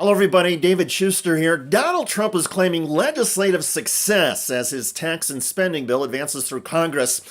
Hello, everybody. David Shuster here. Donald Trump is claiming legislative success as his tax and spending bill advances through Congress.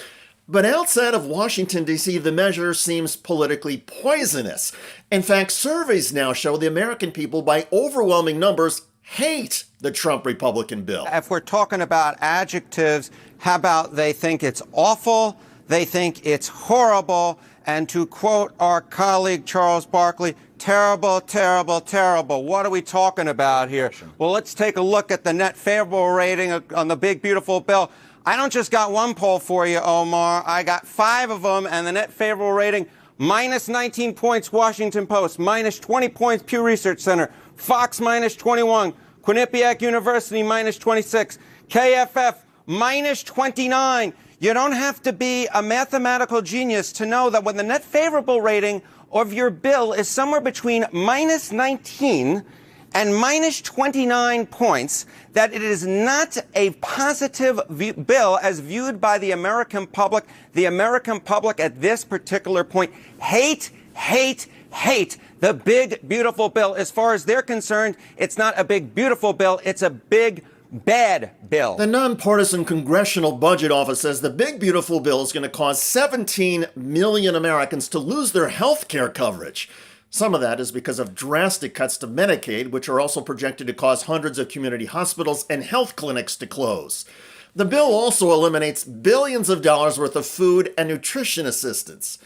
But outside of Washington, D.C., the measure seems politically poisonous. In fact, surveys now show the American people, by overwhelming numbers, hate the Trump Republican bill. If we're talking about adjectives, how about they think it's awful, they think it's horrible, and to quote our colleague Charles Barkley, terrible, terrible, terrible. What are we talking about here? Well, let's take a look at the net favorable rating on the big, beautiful bill. I don't just got one poll for you, Omar. I got 5 of them, and the net favorable rating, minus 19 points, Washington Post, minus 20 points, Pew Research Center, Fox, minus 21, Quinnipiac University, minus 26, KFF, minus 29. You don't have to be a mathematical genius to know that when the net favorable rating of your bill is somewhere between minus 19 and minus 29 points, that it is not a positive bill as viewed by the American public. The American public at this particular point hate the big, beautiful bill. As far as they're concerned, it's not a big, beautiful bill. It's a big, bad bill. The nonpartisan Congressional Budget Office says the big, beautiful bill is going to cause 17 million Americans to lose their health care coverage. Some of that is because of drastic cuts to Medicaid, which are also projected to cause hundreds of community hospitals and health clinics to close. The bill also eliminates billions of dollars worth of food and nutrition assistance.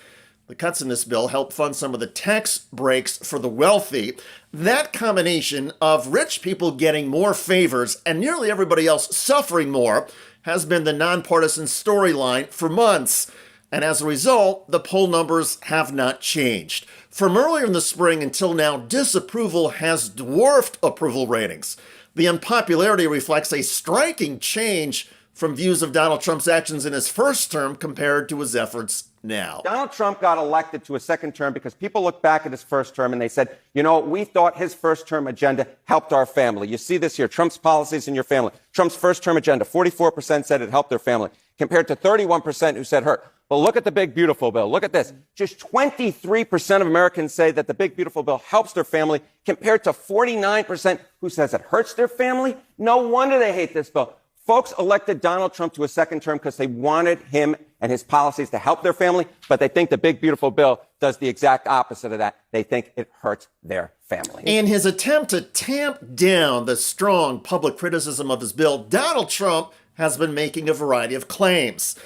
The cuts in this bill help fund some of the tax breaks for the wealthy. That combination of rich people getting more favors and nearly everybody else suffering more has been the nonpartisan storyline for months. And as a result, the poll numbers have not changed. From earlier in the spring until now, disapproval has dwarfed approval ratings. The unpopularity reflects a striking change from views of Donald Trump's actions in his first term compared to his efforts now. Donald Trump got elected to a second term because people look back at his first term and they said, you know, we thought his first term agenda helped our family. You see this here, Trump's policies in your family. Trump's first term agenda, 44% said it helped their family, compared to 31% who said hurt. But look at the big, beautiful bill. Look at this. Just 23% of Americans say that the big, beautiful bill helps their family, compared to 49% who says it hurts their family. No wonder they hate this bill. Folks elected Donald Trump to a second term because they wanted him and his policies to help their family, but they think the big, beautiful bill does the exact opposite of that. They think it hurts their family. In his attempt to tamp down the strong public criticism of his bill, Donald Trump has been making a variety of claims.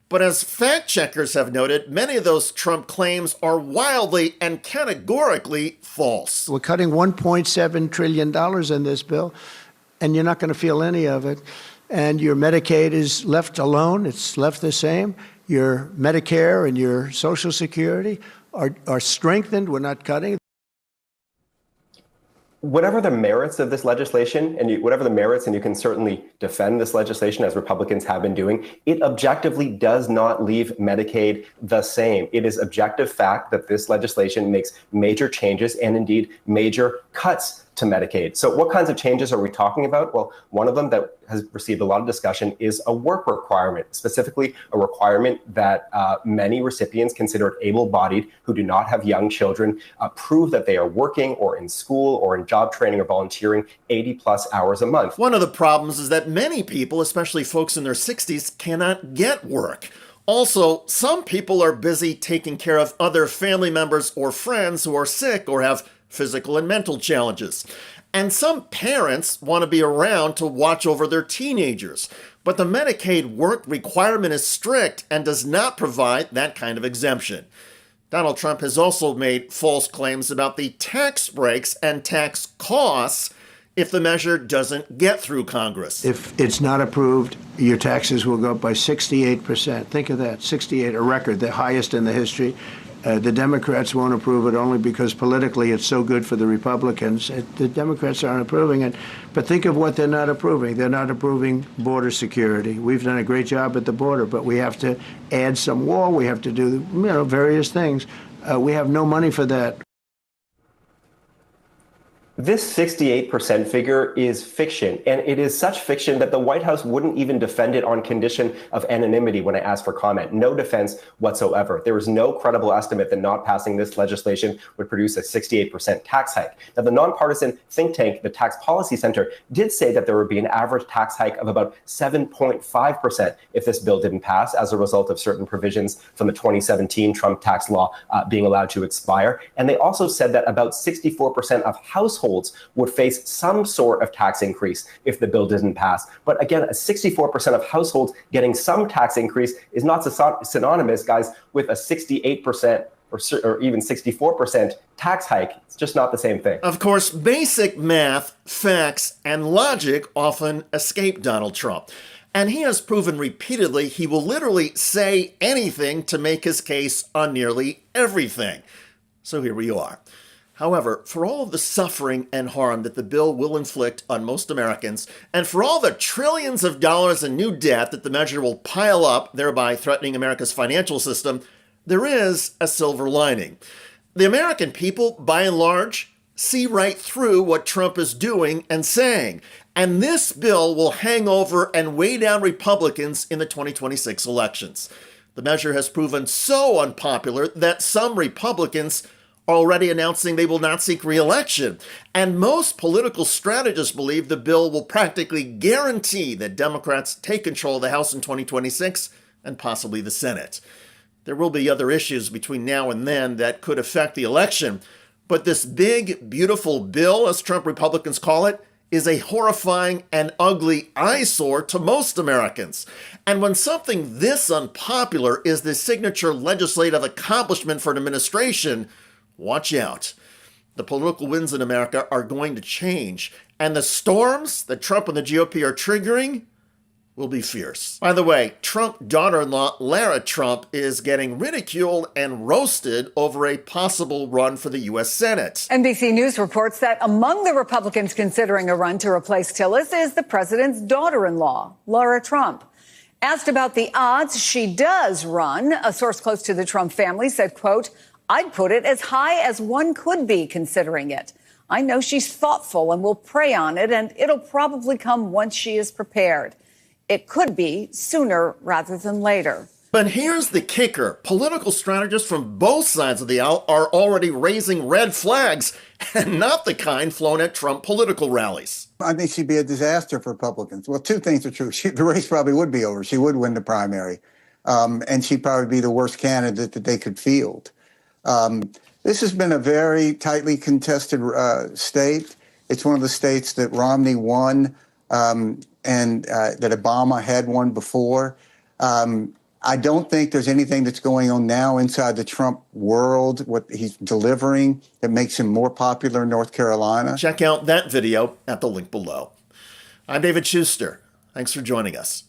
But as fact checkers have noted, many of those Trump claims are wildly and categorically false. We're cutting $1.7 trillion in this bill, and you're not going to feel any of it. And your Medicaid is left alone. It's left the same. Your Medicare and your Social Security are strengthened. We're not cutting. Whatever the merits of this legislation, and whatever the merits, and you can certainly defend this legislation as Republicans have been doing, it objectively does not leave Medicaid the same. It is objective fact that this legislation makes major changes and indeed major cuts to Medicaid. So what kinds of changes are we talking about? Well, one of them that has received a lot of discussion is a work requirement, specifically a requirement that many recipients considered able-bodied who do not have young children prove that they are working or in school or in job training or volunteering 80 plus hours a month. One of the problems is that many people, especially folks in their 60s, cannot get work. Also, some people are busy taking care of other family members or friends who are sick or have physical and mental challenges. And some parents want to be around to watch over their teenagers. But the Medicaid work requirement is strict and does not provide that kind of exemption. Donald Trump has also made false claims about the tax breaks and tax costs if the measure doesn't get through Congress. If it's not approved, your taxes will go up by 68%. Think of that, 68, a record, the highest in the history. The Democrats won't approve it only because politically it's so good for the Republicans. The Democrats aren't approving it. But think of what they're not approving. They're not approving border security. We've done a great job at the border, but we have to add some wall. We have to do, various things. We have no money for that. This 68% figure is fiction, and it is such fiction that the White House wouldn't even defend it on condition of anonymity when I asked for comment. No defense whatsoever. There is no credible estimate that not passing this legislation would produce a 68% tax hike. Now, the nonpartisan think tank, the Tax Policy Center, did say that there would be an average tax hike of about 7.5% if this bill didn't pass as a result of certain provisions from the 2017 Trump tax law being allowed to expire. And they also said that about 64% of households would face some sort of tax increase if the bill didn't pass. But again, 64% of households getting some tax increase is not synonymous, guys, with a 68% or even 64% tax hike. It's just not the same thing. Of course, basic math, facts, and logic often escape Donald Trump. And he has proven repeatedly he will literally say anything to make his case on nearly everything. So here we are. However, for all of the suffering and harm that the bill will inflict on most Americans, and for all the trillions of dollars in new debt that the measure will pile up, thereby threatening America's financial system, there is a silver lining. The American people, by and large, see right through what Trump is doing and saying, and this bill will hang over and weigh down Republicans in the 2026 elections. The measure has proven so unpopular that some Republicans already announcing they will not seek re-election. And most political strategists believe the bill will practically guarantee that Democrats take control of the House in 2026 and possibly the Senate. There will be other issues between now and then that could affect the election, but this big, beautiful bill, as Trump Republicans call it, is a horrifying and ugly eyesore to most Americans. And when something this unpopular is the signature legislative accomplishment for an administration, watch out. The political winds in America are going to change, and the storms that Trump and the GOP are triggering will be fierce. By the way, Trump daughter-in-law Lara Trump is getting ridiculed and roasted over a possible run for the U.S. Senate. NBC News reports that among the Republicans considering a run to replace Tillis is the president's daughter-in-law, Lara Trump. Asked about the odds she does run, a source close to the Trump family said, quote, "I'd put it as high as one could be considering it. I know she's thoughtful and will pray on it, and it'll probably come once she is prepared. It could be sooner rather than later." But here's the kicker. Political strategists from both sides of the aisle are already raising red flags, and not the kind flown at Trump political rallies. I think she'd be a disaster for Republicans. Well, two things are true. The race probably would be over. She would win the primary, and she'd probably be the worst candidate that they could field. This has been a very tightly contested state. It's one of the states that Romney won and that Obama had won before. I don't think there's anything that's going on now inside the Trump world, what he's delivering, that makes him more popular in North Carolina. Check out that video at the link below. I'm David Shuster. Thanks for joining us.